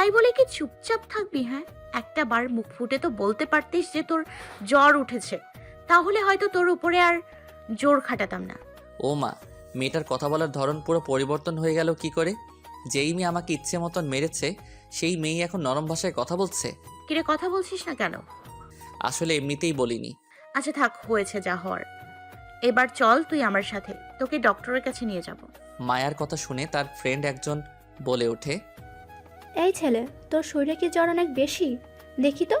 তাই বলে কি চুপচাপ থাকবি? হ্যাঁ, একটা বার মুখ ফুটে তো বলতে পারতিস যে তোর জ্বর উঠেছে, তাহলে হয়তো তোর উপরে আর জোর খাটাতাম না। ও মা, মেয়েটার কথা বলার ধরন পুরো পরিবর্তন হয়ে গেল কি করে? যেই মেয়ে আমাকে ইচ্ছে মতন মেরেছে সেই মেয়ে এখন নরম ভাষায় কথা বলছে। কিরে, কথা বলছিস না কেন? আসলে এমনিতেই বলিনি। আচ্ছা থাক, হয়েছে যা হওয়ার। এবার চল তুই আমার সাথে, তোকে ডক্টরের কাছে নিয়ে যাব। মায়ার কথা শুনে তার ফ্রেন্ড একজন বলে ওঠে, এই ছেলে, তোর শরীরে কি জ্বর অনেক বেশি? দেখি তো।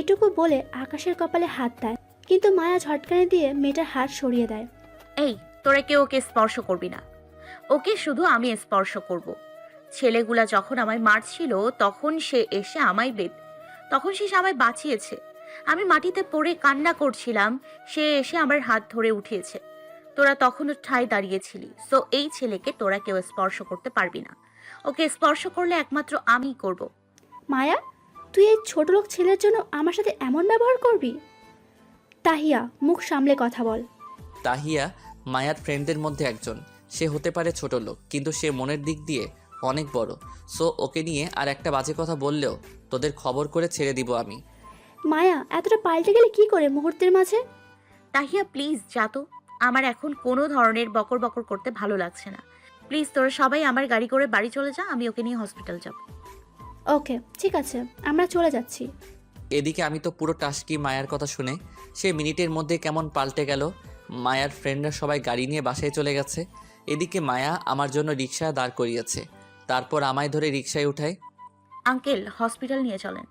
এটুকু বলে আকাশের কপালে হাত দেয়, কিন্তু মায়া ঝটকানি দিয়ে মেয়েটার হাত সরিয়ে দেয়। এই, তোরা কেউ ওকে স্পর্শ করবি না, ওকে শুধু আমি স্পর্শ করব। ছেলেগুলা যখন আমায় মারছিল তখন সে এসে আমায় বাঁচিয়েছে। আমি মাটিতে পড়ে কান্না করছিলাম, সে এসে আমার হাত ধরে উঠিয়েছে। তোরা তখনও ঠায় দাঁড়িয়েছিলি, সো এই ছেলেকে তোরা কেউ স্পর্শ করতে পারবি না। ওকে স্পর্শ করলে একমাত্র আমিই করব। মায়া, তুই এই ছোট লোক ছেলের জন্য আমার সাথে এমন ব্যবহার করবি? তাহিয়া, মুখ সামলে কথা বল। তাহিয়া মায়ার ফ্রেন্ডদের মধ্যে একজন। সে হতে পারে ছোট লোক, কিন্তু সে মনের দিক দিয়ে অনেক বড়। সো ওকে নিয়ে আর একটা বাজে কথা বললেও তোদের খবর করে ছেড়ে দিব আমি। মায়া, এতটা পাল্টে গেলে কি করে মুহূর্তের মাঝে? তাহিয়া প্লিজ যা তো, আমার এখন কোনো ধরনের বকর বকর করতে ভালো লাগছে না। প্লিজ তোরা সবাই আমার গাড়ি করে বাড়ি চলে যা, আমি ওকে নিয়ে হসপিটাল যাব। ওকে, ঠিক আছে, আমরা চলে যাচ্ছি। এদিকে আমি তো পুরো টাসকি মায়ার কথা শুনে। সে মিনিটের মধ্যে কেমন পাল্টে গেল। মায়ার ফ্রেন্ডরা সবাই গাড়ি নিয়ে বাসায় চলে গেছে। এদিকে মায়া আমার জন্য রিকশা দাঁড় করিয়েছে, তারপর আমায় ধরে রিকশায় উঠায়। আঙ্কেল, হসপিটাল নিয়ে চলেন।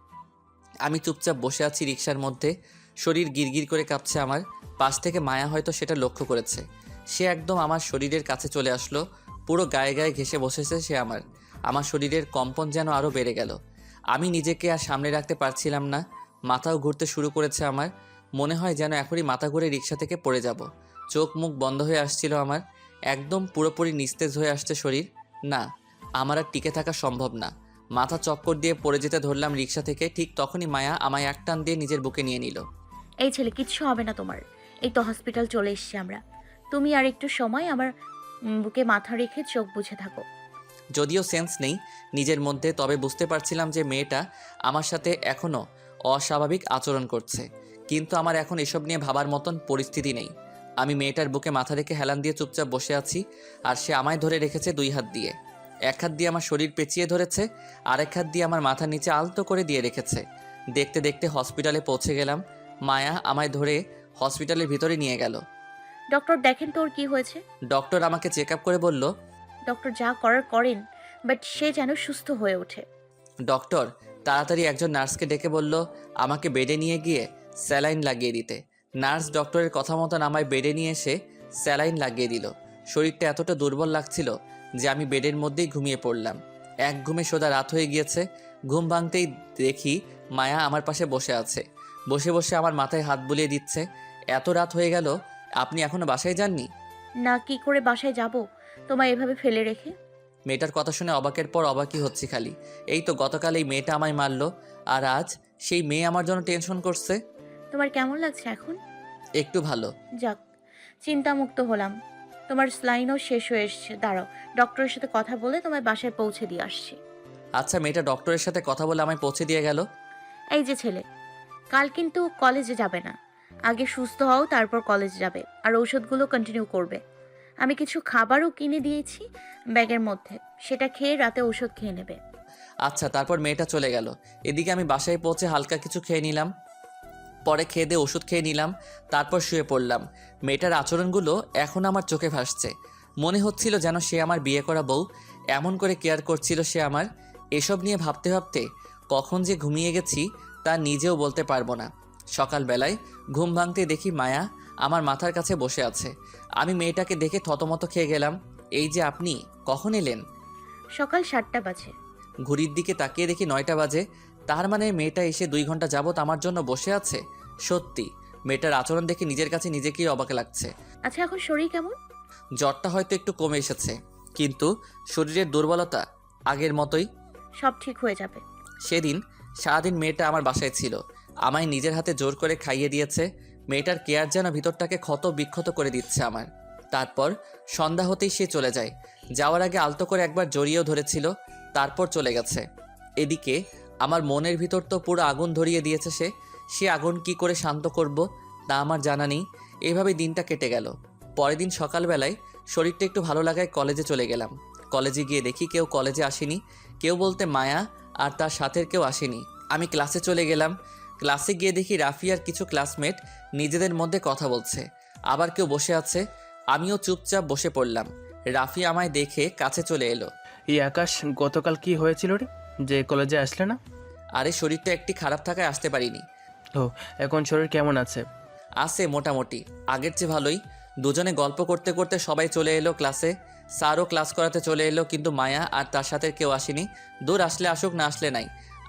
আমি চুপচাপ বসে আছি রিকশার মধ্যে, শরীর গিরগির করে কাঁপছে আমার। পাশ থেকে মায়া হয়তো সেটা লক্ষ্য করেছে। সে একদম আমার শরীরের কাছে চলে আসলো, পুরো গায়ে গায়ে ঘেঁষে বসেছে সে আমার শরীরের কম্পন যেন আরও বেড়ে গেল। আমি নিজেকে আর সামনে রাখতে পারছিলাম না, মাথাও ঘুরতে শুরু করেছে আমার। মনে হয় যেন এখনই মাথা ঘুরে রিকশা থেকে পড়ে যাব। চোখ মুখ বন্ধ হয়ে আসছিল আমার, একদম পুরোপুরি নিস্তেজ হয়ে আসছে শরীর। না, আমার আর টিকে থাকা সম্ভব না। মাথা চক্কর দিয়ে পড়ে যেতে ধরলাম রিকশা থেকে। ঠিক তখনই মায়া আমায় এক টান দিয়ে নিজের বুকে নিয়ে নিল। এই ছেলে, কিচ্ছু হবে না তোমার। এই তো হসপিটাল চলে এসেছি আমরা। তুমি আর একটু সময় আমার বুকে মাথা রেখে চোখ বুজে থাকো। যদিও সেন্স নেই নিজের মধ্যে, তবে বুঝতে পারছিলাম যে মেয়েটা আমার সাথে এখনও অস্বাভাবিক আচরণ করছে। কিন্তু আমার এখন এসব নিয়ে ভাবার মতন পরিস্থিতি নেই। আমি মেয়েটার বুকে মাথা রেখে হেলান দিয়ে চুপচাপ বসে আছি, আর সে আমায় ধরে রেখেছে দুই হাত দিয়ে। এক হাত দিয়ে আমার শরীর পেঁচিয়ে ধরেছে, আরেক হাত দিয়ে আমার মাথার নিচে আলতো করে দিয়ে রেখেছে। দেখতে দেখতে হসপিটালে পৌঁছে গেলাম। মায়া আমায় ধরে হসপিটালের ভিতরে নিয়ে গেল। ডক্টর দেখেন তোর কি হয়েছে। ডক্টর আমাকে চেক আপ করে বলল, ডক্টর যা করার করেন, বাট সে যেন সুস্থ হয়ে ওঠে। ডক্টর তাড়াতাড়ি একজন নার্সকে ডেকে বলল আমাকে বেডে নিয়ে গিয়ে স্যালাইন লাগিয়ে দিতে। নার্স ডক্টরের কথা মতন আমায় বেডে নিয়ে এসে স্যালাইন লাগিয়ে দিল। শরীরটা এতটা দুর্বল লাগছিল যে আমি বেডের মধ্যেই ঘুমিয়ে পড়লাম। এক ঘুমে সোজা রাত হয়ে গিয়েছে। ঘুম ভাঙতেই দেখি মায়া আমার পাশে বসে আছে, বসে বসে আমার মাথায় হাত বুলিয়ে দিচ্ছে। এত রাত হয়ে গেল, আপনি এখনো বাসায় যাননি? না, কি করে বাসায় যাব তোমায় এভাবে ফেলে রেখে? মেয়েটার কথা শুনে অবাকের পর অবাকই হচ্ছি খালি। এই তো গতকাল এই মেয়েটা আমায় মারলো, আর আজ সেই মেয়ে আমার জন্য টেনশন করছে। তোমার কেমন লাগছে এখন? একটু ভালো। যাক, চিন্তামুক্ত হলাম। তোমার স্লাইনও শেষ হয়ে এসছে। দাঁড়াও, ডক্টরের সাথে কথা বলে তোমায় বাসায় পৌঁছে দিয়ে আসছি। আচ্ছা, মেয়েটা ডক্টরের সাথে কথা বলে আমায় পৌঁছে দিয়ে গেল। এই যে ছেলে, কাল কিন্তু কলেজে যাবে না। আগে সুস্থ হও, তারপর কলেজে যাবে, আর ঔষধগুলো কন্টিনিউ করবে। আমি কিছু খাবারও কিনে দিয়েছি ব্যাগের মধ্যে, সেটা খেয়ে রাতে ঔষধ খেয়ে নেবে। আচ্ছা, তারপর মেয়েটা চলে গেল। এদিকে আমি বাসায় পৌঁছে হালকা কিছু খেয়ে নিলাম, পরে খেয়ে দিয়ে ওষুধ খেয়ে নিলাম, তারপর শুয়ে পড়লাম। মেয়েটার আচরণগুলো এখন আমার চোখে ভাসছে। মনে হচ্ছিল যেন সে আমার বিয়ে করা বউ, এমন করে কেয়ার করছিল সে আমার। এসব নিয়ে ভাবতে ভাবতে কখন যে ঘুমিয়ে গেছি তা নিজেও বলতে পারবো না। সকালবেলায় ঘুম ভাঙতে দেখি মায়া আমার মাথার কাছে বসে আছে। আমি মেয়েটাকে দেখে থতমত খেয়ে গেলাম। এই যে আপনি কখন এলেন? সকাল 7টা বাজে। ঘড়ির দিকে তাকিয়ে দেখি 9টা বাজে। তার মানে মেয়েটা এসে 2 ঘন্টা যাবত আমার জন্য বসে আছে। সত্যি মেয়েটার আচরণ দেখে নিজের কাছে নিজেকেই অবাক লাগছে। আচ্ছা, এখন শরীর কেমন? জ্বরটা হয়তো একটু কমে এসেছে, কিন্তু শরীরের দুর্বলতা আগের মতোই। সব ঠিক হয়ে যাবে। সেদিন সারাদিন মেয়েটা আমার বাসায় ছিল, আমায় নিজের হাতে জোর করে খাইয়ে দিয়েছে। মেয়েটার কেয়ার যেন ভিতরটাকে ক্ষত বিক্ষত করে দিচ্ছে আমার। তারপর সন্ধ্যা হতেই সে চলে যায়। যাওয়ার আগে আলতো করে একবার জড়িয়েও ধরেছিল, তারপর চলে গেছে। এদিকে আমার মনের ভিতর তো পুরো আগুন ধরিয়ে দিয়েছে সে আগুন কি করে শান্ত করব তা আমার জানা নেই। এইভাবে দিনটা কেটে গেল। পরের দিন সকালবেলায় শরীরটা একটু ভালো লাগায় কলেজে চলে গেলাম। কলেজে গিয়ে দেখি কেউ কলেজে আসেনি, কেউ বলতে মায়া আর তার সাথের কেউ আসেনি। আমি ক্লাসে চলে গেলাম। ক্লাসে গিয়ে দেখি রাফি আর কিছু ক্লাসমেট নিজেদের মধ্যে কথা বলছে, আবার কেউ বসে আছে। আমিও চুপচাপ বসে পড়লাম। রাফি আমায় দেখে কাছে চলে এলো। এই আকাশ, গতকাল কি হয়েছিল রে যে কলেজে আসলে না? আরে শরীরটা একটি খারাপ থাকায় আসতে পারিনি। ও, এখন শরীর কেমন আছে? আছে মোটামুটি, আগের চেয়ে ভালোই। দুজনে গল্প করতে করতে সবাই চলে এলো ক্লাসে। স্যারও ক্লাস করাতে চলে এলো, কিন্তু মায়া আর তার সাথে কেউ আসেনি। দূর আসলে আসুক, না আসলে নাই।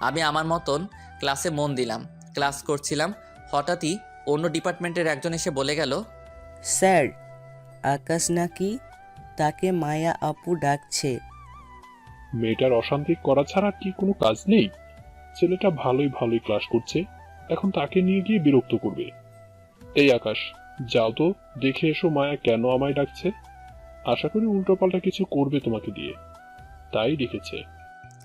আমি আমার মতন ক্লাসে মন দিলাম, ক্লাস করছিলাম। হঠাৎই অন্য ডিপার্টমেন্টের একজন এসে বলে গেল, স্যার, আকাশ নাকি তাকে মায়া আপু ডাকছে। মেয়েটার অশান্তি করা ছাড়া কি কোনো কাজ নেই? ছেলেটা ভালোই ভালোই ক্লাস করছে, এখন তাকে নিয়ে গিয়ে বিরক্ত করবে। এই আকাশ, যাও তো দেখে এসো মায়া কেন আমায় ডাকছে। আশা করি উল্টোপাল্টা কিছু করবে তোমাকে দিয়ে, তাই ডেকেছে।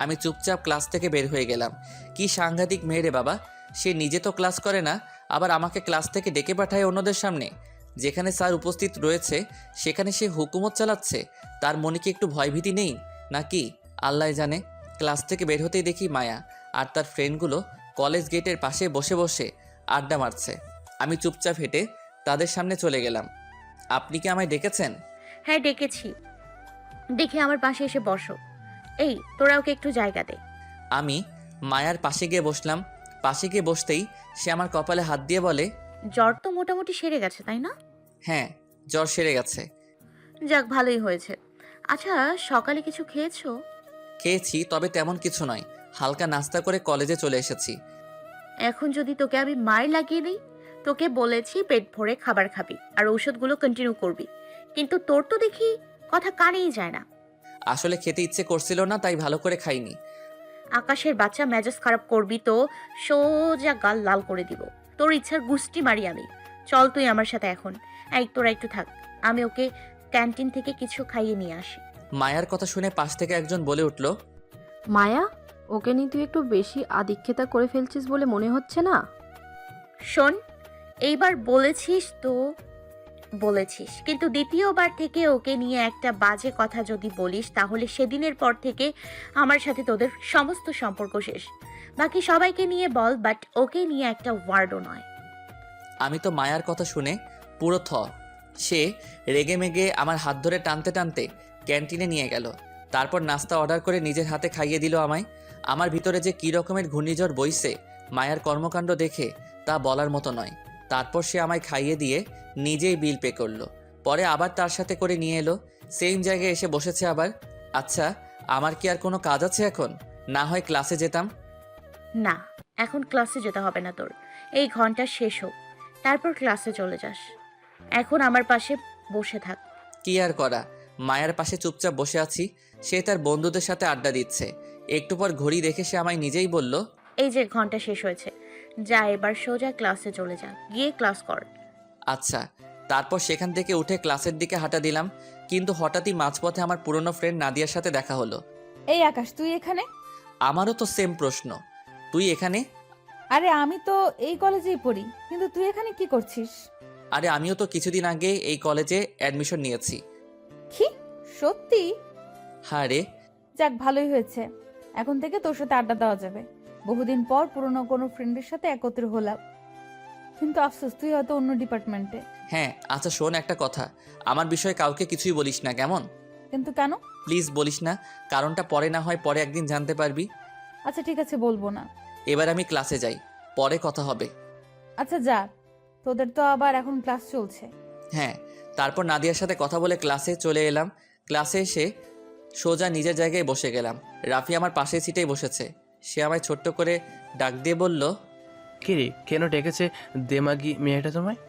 আমি চুপচাপ ক্লাস থেকে বের হয়ে গেলাম। কি সাংঘাতিক মেয়ে রে বাবা, সে নিজে তো ক্লাস করে না, আবার আমাকে ক্লাস থেকে ডেকে পাঠায় অন্যদের সামনে। যেখানে স্যার উপস্থিত রয়েছে সেখানে সে হুকুমত চালাচ্ছে। তার মনে কি একটু ভয়ভীতি নেই নাকি? আল্লাহ জানে। ক্লাস থেকে বের হতেই দেখি মায়া আর তার ফ্রেন্ডগুলো কলেজ গেটের পাশে বসে বসে আড্ডা মারছে। আমি চুপচাপ হেঁটে তাদের সামনে চলে গেলাম। আপনি কি আমায় ডেকেছেন? হ্যাঁ ডেকেছি, দেখে আমার পাশে এসে বসো। এই তোরা ওকে একটু জায়গা দে। আমি মায়ার পাশে গিয়ে বসলাম। পাশে গিয়ে বসতেই সে আমার কপালে হাত দিয়ে বলে, জ্বর তো মোটামুটি সেরে গেছে তাই না? হ্যাঁ, জ্বর সেরে গেছে। যাক ভালোই হয়েছে। আচ্ছা সকালে কিছু খেয়েছো? খেয়েছি, তবে তেমন কিছু নয়। হালকা নাস্তা করে কলেজে চলে এসেছি। এখন যদি তোকে আমি মার লাগিয়ে দিই, তোকে বলেছি পেট ভরে খাবার খাবি আর ঔষধগুলো কন্টিনিউ করবি, কিন্তু তোর তো দেখি কথা কানেই যায় না। আসলে খেতে ইচ্ছে করছিল না, তাই ভালো করে খাইনি। আকাশের বাচ্চা, মেজাজ খারাপ করবি তো সোজা গাল লাল করে দিব। তোর ইচ্ছার গুষ্টি মারি আমি। চল তুই আমার সাথে এখন। এই তোরা একটু থাক, আমি ওকে ক্যান্টিন থেকে কিছু খাইয়ে নিয়ে আসি। মায়ার কথা শুনে পাশ থেকে একজন বলে উঠল, মায়া, ওকে নিয়ে তুই একটু বেশি আদিক্ষেতা করে ফেলছিস বলে মনে হচ্ছে না? শোন, এইবার বলেছিস তো বলেছিস, কিন্তু দ্বিতীয়বার থেকে ওকে নিয়ে একটা বাজে কথা যদি বলিস তাহলে সেদিনের পর থেকে আমার সাথে তোদের সমস্ত সম্পর্ক শেষ। বাকি সবাইকে নিয়ে বল, বাট ওকে নিয়ে একটা ওয়ার্ডও নয়। আমি তো মায়ার কথা শুনে পুরো সে রেগে মেগে আমার হাত ধরে টানতে টানতে ক্যান্টিনে নিয়ে গেল। তারপর নাস্তা অর্ডার করে নিজের হাতে খাইয়ে দিল আমায়। আমার ভিতরে যে কী রকমের ঘূর্ণিঝড় বইছে মায়ার কর্মকাণ্ড দেখে তা বলার মতো নয়। তারপর সে আমায় খাইয়ে দিয়ে নিজেই বিল পে করলো। পরে আবার তার সাথে করে নিয়ে এলো, সেম জায়গায় এসে বসেছে আবার। আচ্ছা, আমার কি আর কোনো কাজ আছে এখন? না হয় ক্লাসে যেতাম। না, এখন ক্লাসে যেতে হবে না তোর। এই ঘন্টা শেষ হোক, তারপর ক্লাসে চলে যাস। এখন আমার পাশে বসে থাক। কি আর করা, মায়ের পাশে চুপচাপ বসে আছি। সে তার বন্ধুদের সাথে আড্ডা দিচ্ছে। একটু পর ঘড়ি দেখে সে আমায় নিজেই বলল, এই যে ঘন্টা শেষ হয়েছে, যা এবার সোজা ক্লাসে চলে যা, গিয়ে ক্লাস কর। আচ্ছা। তারপর সেখান থেকে উঠে ক্লাসের দিকে হাঁটা দিলাম, কিন্তু হঠাৎই মাঝপথে আমার পুরনো ফ্রেন্ড নাদিয়ার সাথে দেখা হলো। এই আকাশ, তুই এখানে? আমারও তো সেম প্রশ্ন, তুই এখানে? আরে আমি তো এই কলেজেই পড়ি, কিন্তু তুই এখানে কি করছিস? আরে আমিও তো কিছুদিন আগে এই কলেজে অ্যাডমিশন নিয়েছি। কি সত্যি? হ্যাঁ রে। যাক ভালোই হয়েছে, এখন থেকে তোর সাথে আড্ডা দেওয়া যাবে। বহুদিন পর পুরনো কোনো ফ্রেন্ডের সাথে একত্র হলাম, কিন্তু আফসোস তুই হয়তো অন্য ডিপার্টমেন্টে। হ্যাঁ, আচ্ছা শোন একটা কথা, আমার বিষয়ে কাউকে কিছুই বলিস না, কেমন? কিন্তু কেন? প্লিজ বলিস না, কারণটা পরে না হয় পরে একদিন জানতে পারবি। আচ্ছা ঠিক আছে, বলবো না। এবার আমি ক্লাসে যাই, পরে কথা হবে। আচ্ছা যা, তোদের তো আবার এখন ক্লাস চলছে। হ্যাঁ। তারপর নাদিয়ার সাথে কথা বলে ক্লাসে চলে এলাম। ক্লাসে এসে সোজা নিজের জায়গায় বসে গেলাম। রাফি আমার পাশের সিটেই বসেছে। সে আমায় ছোট্ট করে ডাক দিয়ে বলল, কিরে, কেন ডেকেছে দেমাগি মেয়েটা তোমায়?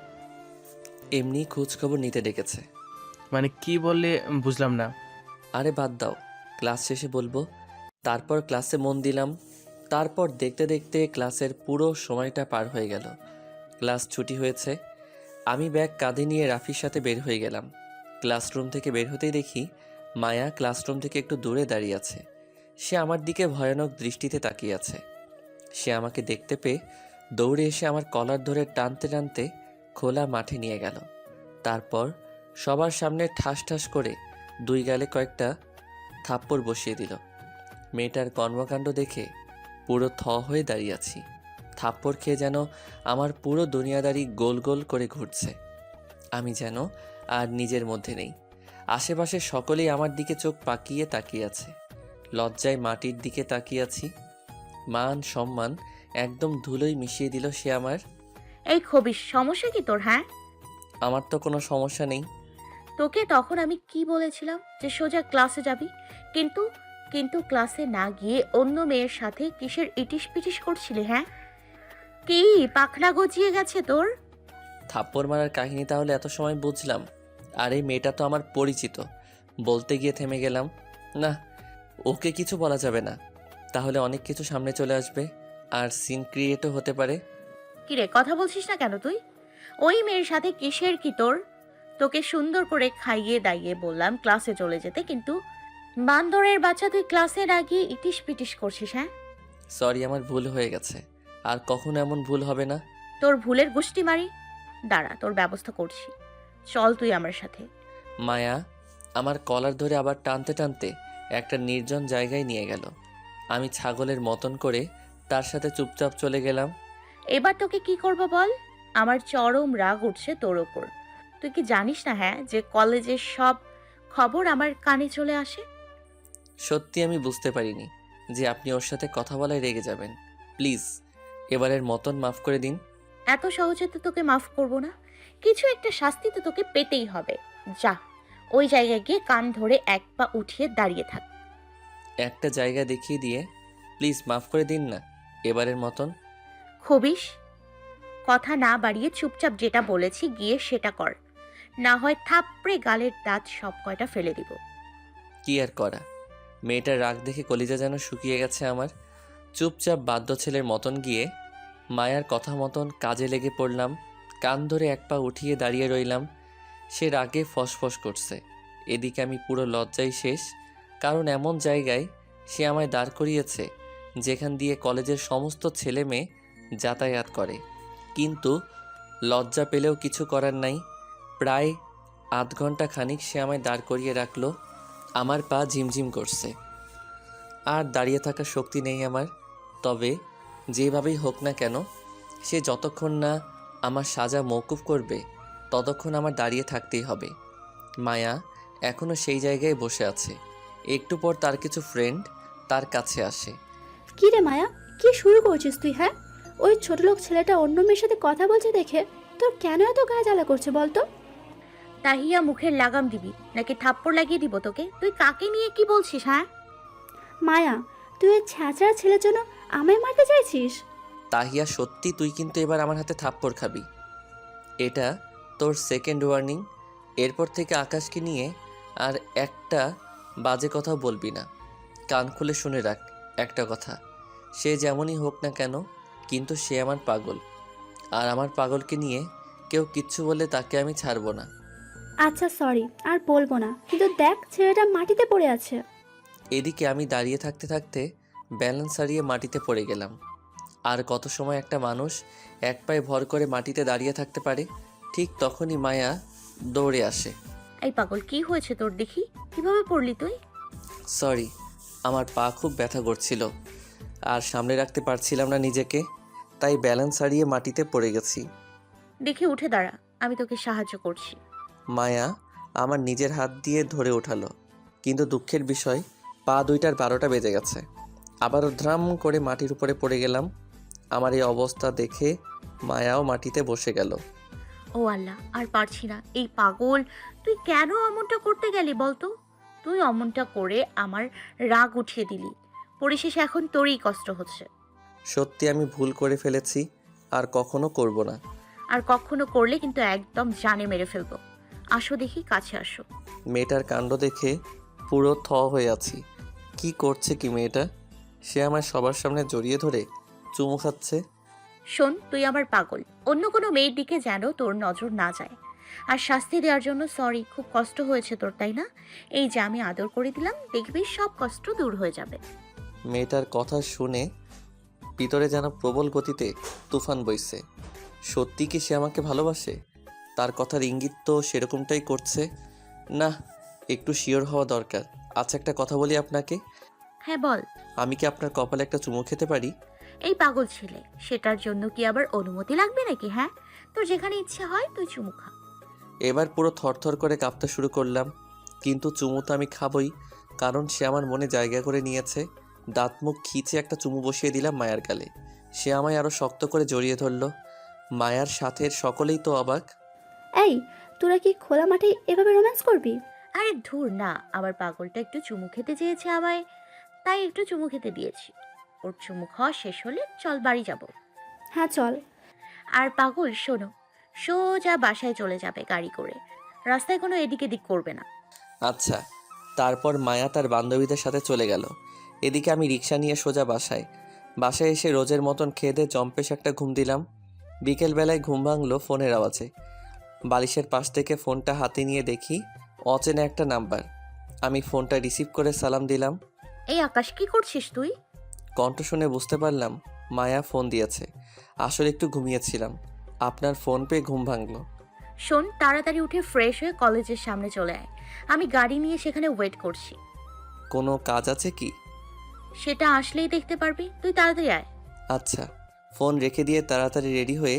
এমনি খোঁজ খবর নিতে ডেকেছে। মানে কি বললে বুঝলাম না। আরে বাদ দাও, ক্লাস শেষে বলবো। তারপর ক্লাসে মন দিলাম। তারপর দেখতে দেখতে ক্লাসের পুরো সময়টা পার হয়ে গেল। ক্লাস ছুটি হয়েছে। আমি ব্যাগ কাঁধে নিয়ে রাফির সাথে বের হয়ে গেলাম। ক্লাসরুম থেকে বের হতেই দেখি মায়া ক্লাসরুম থেকে একটু দূরে দাঁড়িয়ে আছে। সে আমার দিকে ভয়ানক দৃষ্টিতে তাকিয়ে আছে। সে আমাকে দেখতে পেয়ে দৌড়ে এসে আমার কলার ধরে টানতে টানতে খোলা মাঠে নিয়ে গেল। তারপর সবার সামনে ঠাস ঠাস করে 2 গালে কয়েকটা থাপ্পড় বসিয়ে দিল। মেয়েটার কর্মকাণ্ড দেখে পুরো হয়ে দাঁড়িয়ে আছি। থাপ্পড় খেয়ে যেন আমার পুরো দুনিয়াদারি গোল গোল করে ঘুরছে। আমি যেন আর নিজের মধ্যে নেই। আশেপাশে সকলেই আমার দিকে চোখ পাকিয়ে তাকিয়ে আছে। লজ্জায় মাটির দিকে তাকিয়ে আছি। মান সম্মান একদম ধুলোয় মিশিয়ে দিল সে আমার। এই খবিস, সমস্যা কি তোর? হ্যাঁ, আমার তো কোনো সমস্যা নেই। তোকে তখন আমি কি বলেছিলাম যে সোজা ক্লাসে যাবি, কিন্তু কিন্তু ক্লাসে না গিয়ে অন্য মেয়ের সাথে কিসের ইটিস পিটিস করছিলি? হ্যাঁ, কি পাখনা গজিয়ে গেছে তোর? থাপ্পড় মারার কাহিনী তাহলে এত সময় বুঝলাম। আর এই মেয়েটা তো আমার পরিচিত। বলতে গিয়ে থেমে গেলাম। না, ওকে কিছু বলা যাবে না, তাহলে অনেক কিছু সামনে চলে আসবে আর সিন ক্রিয়েটও হতে পারে। কিরে, কথা বলছিস না কেন তুই? ওই মেয়ের সাথে কিসের কি তোর? তোকে সুন্দর করে খাইয়ে দাইয়ে বললাম ক্লাসে চলে যেতে, কিন্তু বান্দরের বাচ্চা তুই ক্লাসে না গিয়ে ইটিস পিটিস করছিস। হ্যাঁ, সরি, আমার ভুল হয়ে গেছে। আর কখনো এমন ভুল হবে না। তোর ভুলের গুষ্টি মারি। দাঁড়া, তোর ব্যবস্থা করছি। চল তুই আমার সাথে। মায়া আমার কলার ধরে আবার টানতে টানতে একটা নির্জন জায়গায় নিয়ে গেল। আমি ছাগলের মতন করে তার সাথে চুপচাপ চলে গেলাম। এবার তোকে কি করব বল? আমার চরম রাগ উঠছে তোর ওপর। তুই কি জানিস না, হ্যাঁ, যে কলেজের সব খবর আমার কানে চলে আসে? সত্যি আমি বুঝতে পারিনি যে আপনি ওর সাথে কথা বলায় রেগে যাবেন। প্লিজ এবারের মতন মাফ করে দিন। এত সহজে তো তোকে মাফ করব না। কিছু একটা শাস্তি তো তোকে পেতেই হবে। যা, ওই জায়গায় গিয়ে কান ধরে এক পা উঠিয়ে দাঁড়িয়ে থাক। একটা জায়গা দেখিয়ে দিয়ে প্লিজ মাফ করে দিন না এবারের মতন। খবিস, কথা না বাড়িয়ে চুপচাপ যেটা বলেছি গিয়ে সেটা কর, না হয় থাপড়ে গালের দাঁত সব কয়টা ফেলে দিব। কি আর করা, মেয়েটার রাগ দেখে কলিজা যেন শুকিয়ে গেছে আমার। চুপচাপ বাধ্য ছেলের মতন গিয়ে মায়ার কথা মতন কাজে লেগে পড়লাম। কান ধরে এক পা উঠিয়ে দাঁড়িয়ে রইলাম। সে রাগে ফসফস করছে, এদিকে আমি পুরো লজ্জায় শেষ। কারণ এমন জায়গায় সে আমায় দাঁড় করিয়েছে যেখান দিয়ে কলেজের সমস্ত ছেলে মেয়ে যাতায়াত করে। কিন্তু লজ্জা পেলেও কিছু করার নাই। প্রায় আধ ঘন্টা খানিক সে আমায় দাঁড় করিয়ে রাখলো। আমার পা ঝিমঝিম করছে, আর দাঁড়িয়ে থাকার শক্তি নেই আমার। তবে যেভাবেই হোক না কেন, সে যতক্ষণ না আমার সাজা মওকুফ করবে ততক্ষণ আমার দাঁড়িয়ে থাকতেই হবে। মায়া এখনও সেই জায়গায় বসে আছে। একটু পর তার কিছু ফ্রেন্ড তার কাছে আসে। কি রে মায়া, কি শুরু করছিস তুই? হ্যাঁ, ওই ছোট লোক ছেলেটা অন্য মেয়ের সাথে কথা বলছে দেখে তোর কেন এত গায়ে জ্বালা করছে বলতো? তাহিয়া, মুখের লাগাম দিবি নাকি থাপ্পড় লাগিয়ে দিব তোকে? তুই কাকে নিয়ে কি বলছিস? হ্যাঁ মায়া, তুই ওই ছ্যাঁচড়া ছেলের জন্য আমায় মারতে চাইছিস? তাহিয়া, সত্যি তুই কিন্তু এবার আমার হাতে থাপ্পড় খাবি। এটা তোর সেকেন্ড ওয়ার্নিং। এরপর থেকে আকাশকে নিয়ে আর একটা বাজে কথাও বলবি না। কান খুলে শুনে রাখ একটা কথা, সে যেমনই হোক না কেন, কিন্তু সে আমার পাগল। আর আমার পাগলকে নিয়ে কেউ কিচ্ছু বললে তাকে আমি ছাড়বো না। আচ্ছা সরি, আর বলবো না, কিন্তু দেখ ছেলেটা মাটিতে পড়ে আছে। এদিকে আমি দাঁড়িয়ে থাকতে থাকতে ব্যালেন্স হারিয়ে মাটিতে পড়ে গেলাম। আর কত সময় একটা মানুষ এক পায়ে ভর করে মাটিতে দাঁড়িয়ে থাকতে পারে? ঠিক তখনই মায়া দৌড়ে আসে। এই পাগল, কি হয়েছে তোর দেখি? কিভাবে পড়লি তুই? সরি, আমার পা খুব ব্যথা করছিল আর সামনে রাখতে পারছিলাম না নিজেকে, তাই ব্যালেন্স হারিয়ে মাটিতে পড়ে গেছি। দেখি উঠে দাঁড়া, আমি তোকে সাহায্য করছি। মায়া আমার নিজের হাত দিয়ে ধরে ওঠালো, কিন্তু দুঃখের বিষয় পা দুইটার 12টা বেজে গেছে। আবারও ধ্রাম করে মাটির উপরে পড়ে গেলাম। আমার এই অবস্থা দেখে মায়াও মাটিতে বসে গেল। ও আল্লাহ, আর পারছি না। এই পাগল, তুই কেন অমনটা করতে গেলি বলতো? তুই অমনটা করে আমার রাগ উঠিয়ে দিলি। পরিশেষে এখন তোরই কষ্ট হচ্ছে। সত্যি আমি ভুল করে ফেলেছি, আর কখনো করব না। আর কখনো করলে কিন্তু একদম জানে মেরে ফেলবো। আসো দেখি, কাছে আসো। মেয়েটার কাণ্ড দেখে পুরো হয়ে আছি। কি করছে কি মেয়েটা? সে আমার সবার সামনে জড়িয়ে ধরে চুমু খাচ্ছে। শোন, তুই আমার পাগল। অন্য কোনো মেয়ের দিকে যেন তোর নজর না যায়। আর শাস্তি দেওয়ার জন্য সরি, খুব কষ্ট হয়েছে তোর, তাই না? এই যে আমি আদর করে দিলাম, দেখবি সব কষ্ট দূর হয়ে যাবে। মেয়েটার কথা শুনে ভিতরে যেন প্রবল গতিতে তুফান বইছে। সত্যি কি সে আমাকে ভালোবাসে? তার কথার ইঙ্গিত তো সেরকমটাই করছে। না, একটু শিওর হওয়া দরকার। আচ্ছা, একটা কথা বলি আপনাকে। হ্যাঁ বল। আমি কি আপনার কপালে একটা চুমু খেতে পারি? এই পাগল ছেলে, সেটার জন্য কি আবার অনুমতি লাগবে নাকি? হ্যাঁ, তোর যেখানে ইচ্ছে হয় তুই চুমু খা। এবার পুরো থরথর করে কাঁপতে শুরু করলাম। কিন্তু চুমু তো আমি খাবই, কারণ সে আমার মনে জায়গা করে নিয়েছে। দাঁত মুখ খিচে একটা চুমু বসিয়ে দিলাম মায়ার গালে। সে আমায় আরও শক্ত করে জড়িয়ে ধরল। মায়ার সাথের সকলেই তো অবাক। এই, তোরা কি খোলা মাঠে এভাবে রোম্যান্স করবি? আরে ধুর না, আবার পাগলটা একটু চুমু খেতে চেয়েছে আমায়, তাই একটু চুমু খেতে দিয়েছি। ওর চুমু খাওয়া শেষ হলে চল বাড়ি যাব। হ্যাঁ চল। আর পাগল শোনো, সোজা বাসায় চলে যাবে গাড়ি করে, রাস্তায় কোনো এদিক এদিক করবে না। আচ্ছা। তারপর মায়া তার বান্ধবীদের সাথে চলে গেল। এদিকে আমি রিক্সা নিয়ে সোজা বাসায়। বাসায় এসে রোজের মতন খেয়ে দিয়ে জম্পেশ একটা ঘুম দিলাম। বিকেলবেলায় ঘুম ভাঙলো ফোনের আওয়াজে। বালিশের পাশ থেকে ফোনটা হাতে নিয়ে দেখি অচেনা একটা নাম্বার। আমি ফোনটা রিসিভ করে সালাম দিলাম। এই আকাশ, কি করছিস তুই? কণ্ঠ শুনে বুঝতে পারলাম মায়া ফোন দিয়েছে। আসলে একটু ঘুমিয়েছিলাম। আপনার ফোন পেয়ে ঘুম ভাঙলো। শোন, তাড়াতাড়ি উঠে ফ্রেশ হয়ে কলেজের সামনে চলে আয়, আমি গাড়ি নিয়ে সেখানে ওয়েট করছি। কোনো কাজ আছে কি? সেটা আসলেই দেখতে পারবি, তুই তাড়াতাড়ি আয়। আচ্ছা। ফোন রেখে দিয়ে তাড়াতাড়ি রেডি হয়ে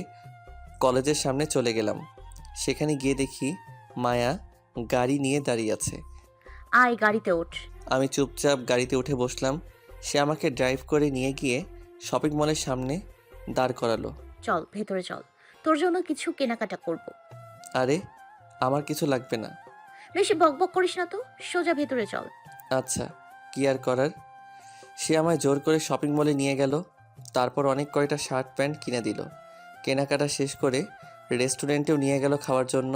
কলেজের সামনে চলে গেলাম। সেখানে গিয়ে দেখি মায়া গাড়ি নিয়ে দাঁড়িয়ে আছে। আয় গাড়িতে ওঠ। আমি চুপচাপ গাড়িতে উঠে বসলাম। সে আমাকে ড্রাইভ করে নিয়ে গিয়ে শপিং মলের সামনে দাঁড় করালো। চল ভেতরে চল, তোর জন্য কিছু কেনাকাটা করব। আরে, আমার কিছু লাগবে না। বেশি বকবক করিস না তো, সোজা ভেতরে চল। আচ্ছা, কি আর করার। সে আমায় জোর করে শপিং মলে নিয়ে গেল। তারপর অনেক কয়টা শার্ট প্যান্ট কিনে দিল। কেনাকাটা শেষ করে রেস্টুরেন্টেও নিয়ে গেল খাওয়ার জন্য।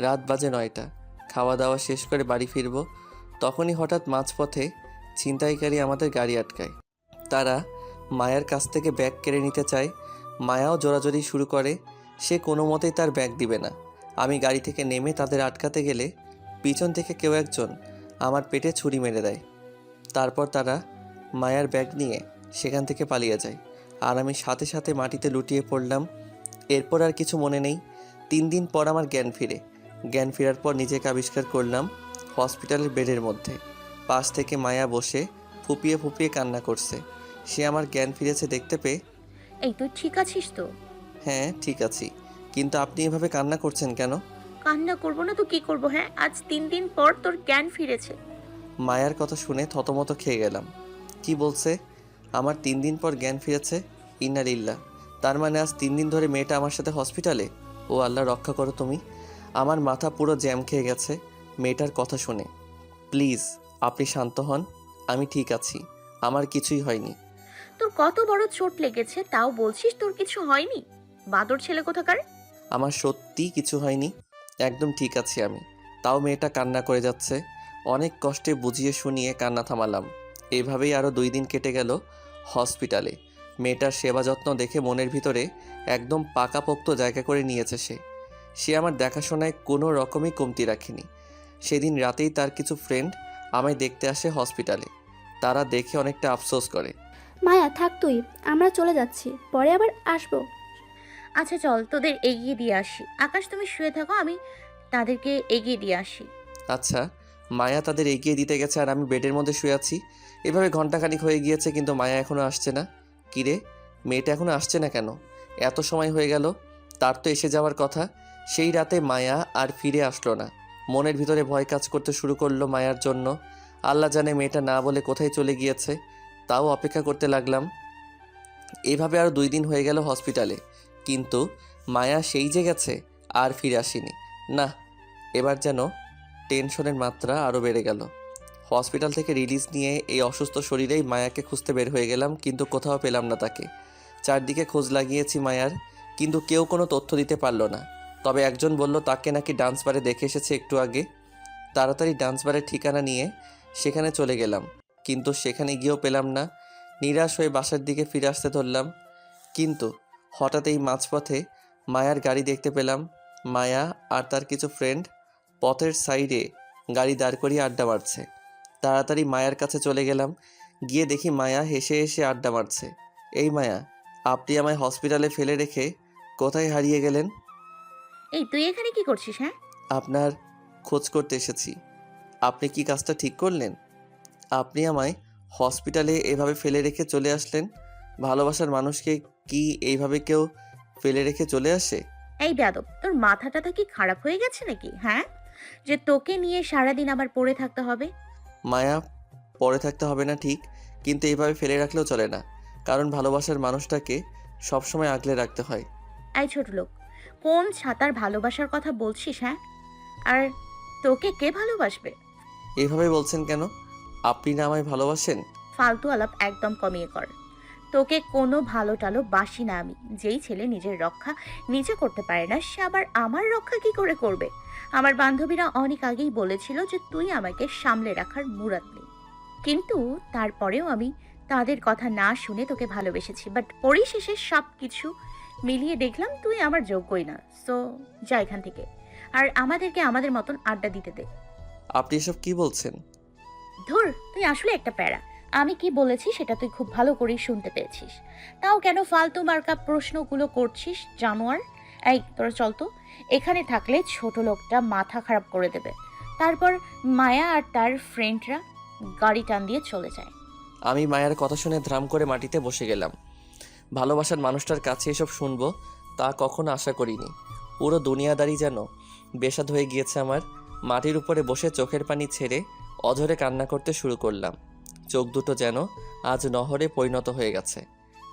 রাত বাজে 9টা। খাওয়া দাওয়া শেষ করে বাড়ি ফিরব, তখনই হঠাৎ মাঝপথে ছিনতাইকারী আমাদের গাড়ি আটকায়। তারা মায়ার কাছ থেকে ব্যাগ কেড়ে নিতে চায়। মায়াও জোরাজোরি শুরু করে। সে কোনো মতেই তার ব্যাগ দিবে না। আমি গাড়ি থেকে নেমে তাদের আটকাতে গেলে পিছন থেকে কেউ একজন আমার পেটে ছুরি মেরে দেয়। তারপর তারা মায়ার ব্যাগ নিয়ে সেখান থেকে পালিয়ে যায়, আর আমি সাথে সাথে মাটিতে লুটিয়ে পড়লাম। এরপর আর কিছু মনে নেই। 3 দিন পর আমার জ্ঞান ফিরে। জ্ঞান ফেরার পর নিজেকে আবিষ্কার করলাম হসপিটালের বেডের মধ্যে। পাশ থেকে মায়া বসে ফুপিয়ে ফুপিয়ে কান্না করছে। সে আমার জ্ঞান ফিরেছে দেখতে পেয়ে। এই তুই ঠিক আছিস তো? হ্যাঁ, ঠিক আছি। কিন্তু আপনি এভাবে কান্না করছেন কেন? কান্না করবো না তো কি করবো? হ্যাঁ, আজ 3 দিন পর তোর জ্ঞান ফিরেছে। মায়ার কথা শুনে থতমত খেয়ে গেলাম। কি বলছে? আমার 3 দিন পর জ্ঞান ফিরেছে? ইন্না লিল্লাহ। তার মানে আজ 3 দিন ধরে মেয়েটা আমার সাথে হসপিটালে? ও আল্লাহ, রক্ষা করো তুমি। আমার মাথা পুরো জ্যাম খেয়ে গেছে মেয়েটার কথা শুনে। প্লিজ আপনি শান্ত হন। আমি ঠিক আছি, আমার কিছুই হয়নি। তোর কত বড় চোট লেগেছে তাও বলছিস তোর কিছু হয়নি? বাদর ছেলে কোথাকার। আমার সত্যিই কিছু হয়নি, একদম ঠিক আছি আমি। তাও মেয়েটা কান্না করে যাচ্ছে। অনেক কষ্টে বুঝিয়ে শুনিয়ে কান্না থামালাম। এভাবেই আরও 2 দিন কেটে গেল হসপিটালে। মেয়েটার সেবা যত্ন দেখে মনের ভিতরে একদম পাকাপোক্ত জায়গা করে নিয়েছে সে। সে আমার দেখাশোনায় কোনো রকমই কমতি রাখেনি। সেদিন রাতেই তার কিছু ফ্রেন্ড আমায় দেখতে আসে হসপিটালে। তারা দেখে অনেকটা আফসোস করে। মায়া থাক তুই, আমরা চলে যাচ্ছি, পরে আবার আসবো। আচ্ছা চল, তোদের এগিয়ে দিয়ে আসি। আকাশ তুমি শুয়ে থাকো, আমি তাদেরকে এগিয়ে দিয়ে আসি। আচ্ছা। মায়া তাদের এগিয়ে দিতে গেছে আর আমি বেডের মধ্যে শুয়ে আছি। এভাবে ঘন্টাখানিক হয়ে গিয়েছে, কিন্তু মায়া এখনও আসছে না। কিরে, মেয়েটা এখনও আসছে না কেন? এত সময় হয়ে গেল, তার তো এসে যাওয়ার কথা। সেই রাতে মায়া আর ফিরে আসলো না। মনের ভিতরে ভয় কাজ করতে শুরু করলো মায়ার জন্য। আল্লাহ জানে মেয়েটা না বলে কোথায় চলে গিয়েছে। তাও অপেক্ষা করতে লাগলাম। এভাবে আরও 2 দিন হয়ে গেল হসপিটালে, কিন্তু মায়া সেই যে গেছে আর ফিরে আসেনি। না, এবার যেন টেনশনের মাত্রা আরও বেড়ে গেল। হসপিটাল থেকে রিলিজ নিয়ে এই অসুস্থ শরীরেই মায়াকে খুঁজতে বের হয়ে গেলাম, কিন্তু কোথাও পেলাম না তাকে। চারদিকে খোঁজ লাগিয়েছি মায়ার, কিন্তু কেউ কোনো তথ্য দিতে পারলো না। তবে একজন বলল তাকে নাকি ডান্স বারে দেখে এসেছে একটু আগে। তাড়াতাড়ি ডান্স বারের ঠিকানা নিয়ে সেখানে চলে গেলাম, কিন্তু সেখানে গিয়েও পেলাম না। নিরাশ হয়ে বাসার দিকে ফিরে আসতে ধরলাম, কিন্তু হঠাৎ এই মাঝপথে মায়ার গাড়ি দেখতে পেলাম। মায়া আর তার কিছু ফ্রেন্ড পথের সাইডে গাড়ি দাঁড় করিয়ে আড্ডা মারছে। তাড়াতাড়ি মায়ার কাছে চলে গেলাম, গিয়ে দেখি মায়া হেসে হেসে আড্ডা মারছে। এই মায়া, আপনি আমায় হসপিটালে ফেলে রেখে কোথায় হারিয়ে গেলেন? এই তুই এখানে কি করছিস? হ্যাঁ, আপনার খোঁজ করতে এসেছি। আপনি কি কাজটা ঠিক করলেন? আপনি আমায় হসপিটালে এভাবে ফেলে রেখে চলে আসলেন। ভালোবাসার মানুষকে কি এইভাবে কেউ ফেলে রেখে চলে আসে? এই বেয়াদব, তোর মাথাটা কি খারাপ হয়ে গেছে নাকি? হ্যাঁ, যে তোকে নিয়ে সারাদিন আবার পড়ে থাকতে হবে। মায়া, পড়ে থাকতে হবে না ঠিক, কিন্তু এইভাবে ফেলে রাখলেও চলে না, কারণ ভালোবাসার মানুষটাকে সবসময় আগলে রাখতে হয়। এই ছোট লোক, কোন ছাতার ভালোবাসার কথা বলছিস? হ্যাঁ, আর তোকে কে ভালোবাসবে? এইভাবে বলছেন কেন? আপনি না আমায় ভালোবাসেন? ফালতু আলাপ একদম কমিয়ে কর। তোকে কোনো ভালো টালো বাসি না আমি। যেই ছেলে নিজের রক্ষা নিজে করতে পারে না, সে আবার আমার রক্ষা কি করে করবে? আমার বান্ধবীরা অনেক আগেই বলেছিল যে তুই আমাকে সামলে রাখার মুরাদ নেই, কিন্তু তারপরেও আমি তাদের কথা না শুনে তোকে ভালোবেসেছি। বাট পরিশেষে সব কিছু মিলিয়ে দেখলাম তুই আমার যোগ্যই না। সো যা এখান থেকে, আর আমাদেরকে আমাদের মতন আড্ডা দিতে দে। আপনি এসব কি বলছেন? ধুর, তুই আসলে একটা প্যারা। আমি কি বলেছি সেটা তুই খুব ভালো করেই শুনতে পেয়েছিস, তাও কেন ফালতু মার্কা প্রশ্নগুলো করছিস জানোয়ার? এই তোরা চল তো, এখানে থাকলে ছোট লোকটা মাথা খারাপ করে দেবে। তারপর মায়া আর তার ফ্রেন্ডরা গাড়ি টান দিয়ে চলে যায়। আমি মায়ের কথা শুনে ধ্রাম করে মাটিতে বসে গেলাম। ভালোবাসার মানুষটার কাছে এসব শুনবো তা কখনো আশা করিনি। পুরো দুনিয়াদারি যেন বেসাদ হয়ে গিয়েছে আমার। মাটির উপরে বসে চোখের পানি ছেড়ে অঝরে কান্না করতে শুরু করলাম। চোখ দুটো যেন আজ নহরে পরিণত হয়ে গেছে।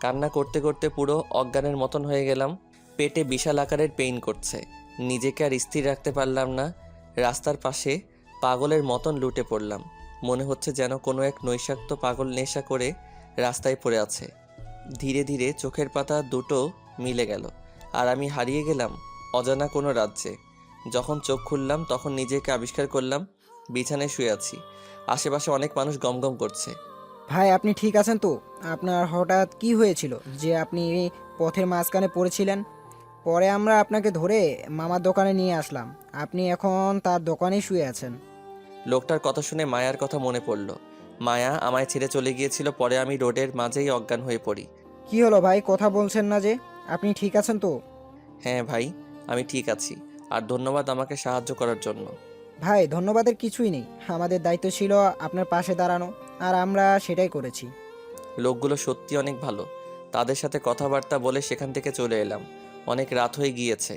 কান্না করতে করতে পুরো অজ্ঞানের মতন হয়ে গেলাম। পেটে বিশাল আকারের পেইন করছে, নিজেকে আর স্থির রাখতে পারলাম না। রাস্তার পাশে পাগলের মতন লুটে পড়লাম। মনে হচ্ছে যেন কোনো এক নৈশাক্ত পাগল নেশা করে রাস্তায় পড়ে আছে। ধীরে ধীরে চোখের পাতা দুটো মিলে গেল, আর আমি হারিয়ে গেলাম অজানা কোনো রাজ্যে। যখন চোখ খুললাম তখন নিজেকে আবিষ্কার করলাম বিছানায় শুয়ে আছি। আশেপাশে অনেক মানুষ গমগম করছে। ভাই আপনি ঠিক আছেন তো? আপনার হঠাৎ কি হয়েছিল যে আপনি পথের মাঝখানে পড়েছিলেন? পরে আমরা আপনাকে ধরে মামার দোকানে নিয়ে আসলাম, আপনি এখন তার দোকানেই শুয়ে আছেন। লোকটার কথা শুনে মায়ার কথা মনে পড়ল। মায়া আমায় ছেড়ে চলে গিয়েছিল, পরে আমি রোডের মাঝেই অজ্ঞান হয়ে পড়ি। কি হলো ভাই, কথা বলছেন না যে? আপনি ঠিক আছেন তো? হ্যাঁ ভাই, আমি ঠিক আছি, আর ধন্যবাদ আমাকে সাহায্য করার জন্য। ভাই ধন্যবাদের কিছুই নেই, আমাদের দায়িত্ব ছিল আপনার পাশে দাঁড়ানো, আর আমরা সেটাই করেছি। লোকগুলো সত্যি অনেক ভালো। তাদের সাথে কথাবার্তা বলে সেখান থেকে চলে এলাম। অনেক রাত হয়ে গিয়েছে।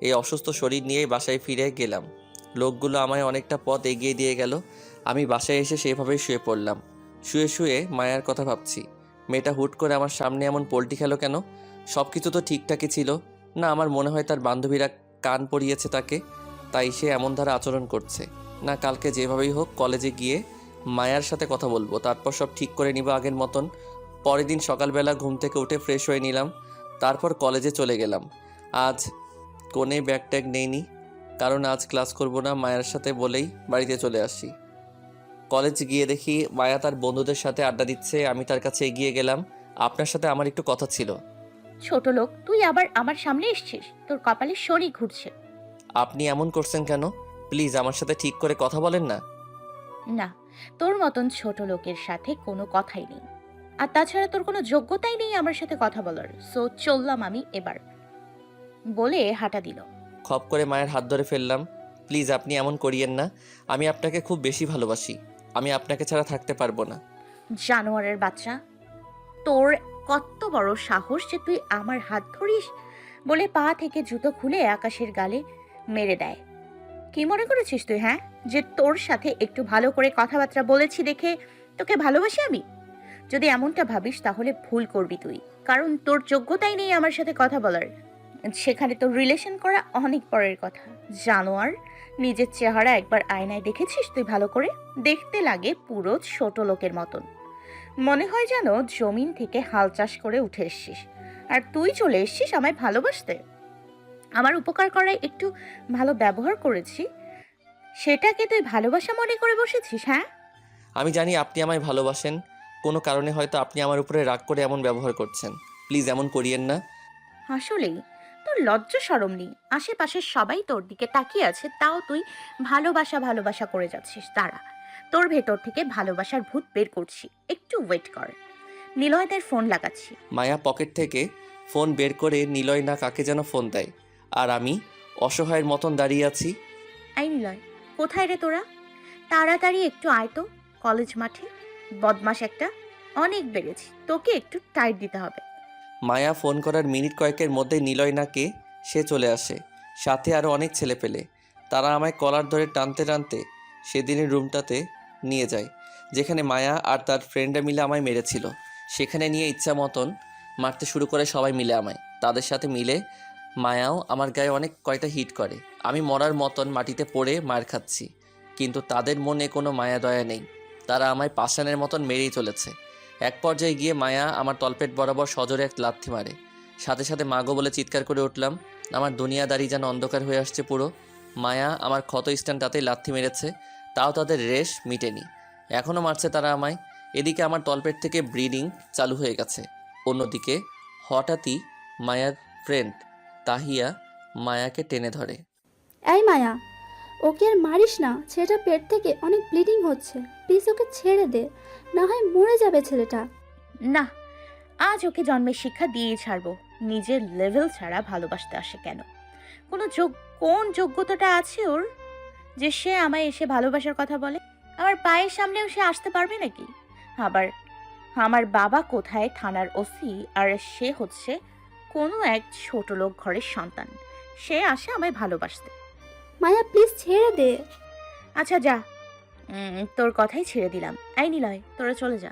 এই অসুস্থ শরীর নিয়েই বাসায় ফিরে গেলাম। লোকগুলো আমায় অনেকটা পথ এগিয়ে দিয়ে গেল। আমি বাসায় এসে সেভাবেই শুয়ে পড়লাম। শুয়ে শুয়ে মায়ার কথা ভাবছি। মেয়েটা হুট করে আমার সামনে এমন পোল্টি খেলো কেন? সব কিছু তো ঠিকঠাকই ছিল না? আমার মনে হয় তার বান্ধবীরা কান পরিয়েছে তাকে, তাই সে এমন ধারা আচরণ করছে। না, কালকে যেভাবেই হোক কলেজে গিয়ে মায়ার সাথে কথা বলবো, তারপর সব ঠিক করে নিব আগের মতন। পরের দিন সকালবেলা ঘুম থেকে উঠে ফ্রেশ হয়ে নিলাম, তারপর কলেজে চলে গেলাম। আজ কোনে ব্যাগ ট্যাগ নেইনি, কারণ আজ ক্লাস করব না, মায়ের সাথে বলেই বাড়িতে চলে আসি। কলেজ গিয়ে দেখি মায়া তার বন্ধুদের সাথে আড্ডা দিচ্ছে। আমি তার কাছে এগিয়ে গেলাম। আপনার সাথে আমার একটু কথা ছিল। ছোট লোক, তুই আবার আমার সামনে এসছিস? তোর কপালে শনি ঘুরছে। আপনি এমন করছেন কেন? প্লিজ আমার সাথে ঠিক করে কথা বলেন না। না, তোর মতন ছোট লোকের সাথে কোনো কথাই নেই, আর তাছাড়া তোর কোনো যোগ্যতাই নেই আমার সাথে কথা বলার। সো চললাম আমি এবার, বলে হাঁটা দিল। খপ করে মায়ের হাত ধরে ফেললাম। প্লিজ আপনি এমন করিয়েন না, আমি আপনাকে খুব বেশি ভালোবাসি। আমি আপনাকে ছাড়া থাকতে পারবো না। জানোয়ারের বাচ্চা, তোর কত বড় সাহস যে তুই আমার হাত ধরিস? বলে পা থেকে জুতো খুলে আকাশের গালে মেরে দেয়। কি মনে করেছিস তুই? হ্যাঁ, যে তোর সাথে একটু ভালো করে কথাবার্তা বলেছি দেখে তোকে ভালোবাসি আমি? যদি এমনটা ভাবিস তাহলে ভুল করবি তুই, কারণ তোর যোগ্যতাই নেই আমার সাথে কথা বলার। সেখানে তোর রিলেশন করা অনেক পরের কথা। জানোয়ার, নিজের চেহারা একবার আয়নায় দেখেছিস তুই ভালো করে? দেখতে লাগে পুরো ছোট লোকের মতন। মনে হয় যেন জমিন থেকে হাল চাষ করে উঠে এসছিস, আর তুই চলে এসছিস আমায় ভালোবাসতে। আমার উপকার করায় একটু ভালো ব্যবহার করেছি, সেটাকে তুই ভালোবাসা মনে করে বসেছিস? হ্যাঁ, আমি জানি আপনি আমায় ভালোবাসেন, কোনো কারণে হয়তো আপনি আমার উপরে রাগ করে এমন ব্যবহার করছেন। প্লিজ এমন করিয়েন না। আসলেই তোর লজ্জা শরম নেই? আশেপাশের সবাই তোর দিকে তাকিয়ে আছে, তাও তুই ভালোবাসা ভালোবাসা করে যাচ্ছিস। দাঁড়া, তোর ভেতর থেকে ভালোবাসার ভূত বের করছি, একটু ওয়েট কর। নিলয়দের ফোন লাগাচ্ছি। মায়া পকেট থেকে ফোন বের করে নিলয় না কাকে যেন ফোন দেয়, আর আমি অসহায়ের মতন দাঁড়িয়ে আছি। আই নিলয়, কোথায় রে তোরা? তাড়াতাড়ি একটু আয় তো কলেজ মাঠে। বদমাস একটা, অনেক বেড়েছি, তোকে একটু টাইট দিতে হবে। মায়া ফোন করার মিনিট কয়েকের মধ্যে নিলয় নাকে সে চলে আসে, সাথে আরও অনেক ছেলে পেলে। তারা আমায় কলার ধরে টানতে টানতে সেদিনের রুমটাতে নিয়ে যায়, যেখানে মায়া আর তার ফ্রেন্ডরা মিলে আমায় মেরেছিল। সেখানে নিয়ে ইচ্ছা মতন মারতে শুরু করে সবাই মিলে আমায়। তাদের সাথে মিলে মায়াও আমার গায়ে অনেক কয়টা হিট করে। আমি মরার মতন মাটিতে পড়ে মার খাচ্ছি, কিন্তু তাদের মনে কোনো মায়া দয়া নেই। তারা আমায় পাষাণের মতন মেরেই চলেছে। এক পর্যায়ে গিয়ে মায়া আমার তলপেট বরাবর সজোরে এক লাথি মারে। সাথে সাথে মাগো বলে চিৎকার করে উঠলাম। আমার দুনিয়াদারি যেন অন্ধকার হয়ে আসছে পুরো। মায়া আমার ক্ষত স্ট্যান্ডটাতেই লাথি মেরেছে, তাও তাদের রেশ মিটেনি, এখনও মারছে তারা আমায়। এদিকে আমার তলপেট থেকে ব্লিডিং চালু হয়ে গেছে। অন্যদিকে হঠাৎই মায়ার ফ্রেন্ড তাহিয়া মায়াকে টেনে ধরে। এই মায়া, ওকে আর মারিস না, ছেলেটা পেট থেকে অনেক ব্লিডিং হচ্ছে, প্লিজ ওকে ছেড়ে দে, না হয় মরে যাবে ছেলেটা। না, আজ ওকে জন্মের শিক্ষা দিয়েই ছাড়বো। নিজের লেভেল ছাড়া ভালোবাসতে আসে কেন? কোন যোগ্যতাটা আছে ওর যে সে আমায় এসে ভালোবাসার কথা বলে? আমার পায়ের সামনেও সে আসতে পারবে নাকি? আবার আমার বাবা কোথায় থানার ওসি, আর সে হচ্ছে কোনো এক ছোট লোক ঘরের সন্তান। সে আসে আমায় ভালোবাসতে। মায়া প্লিজ ছেড়ে দে। আচ্ছা যা, তোর কথাই ছেড়ে দিলাম। এই নিলয়, তোরা চলে যা।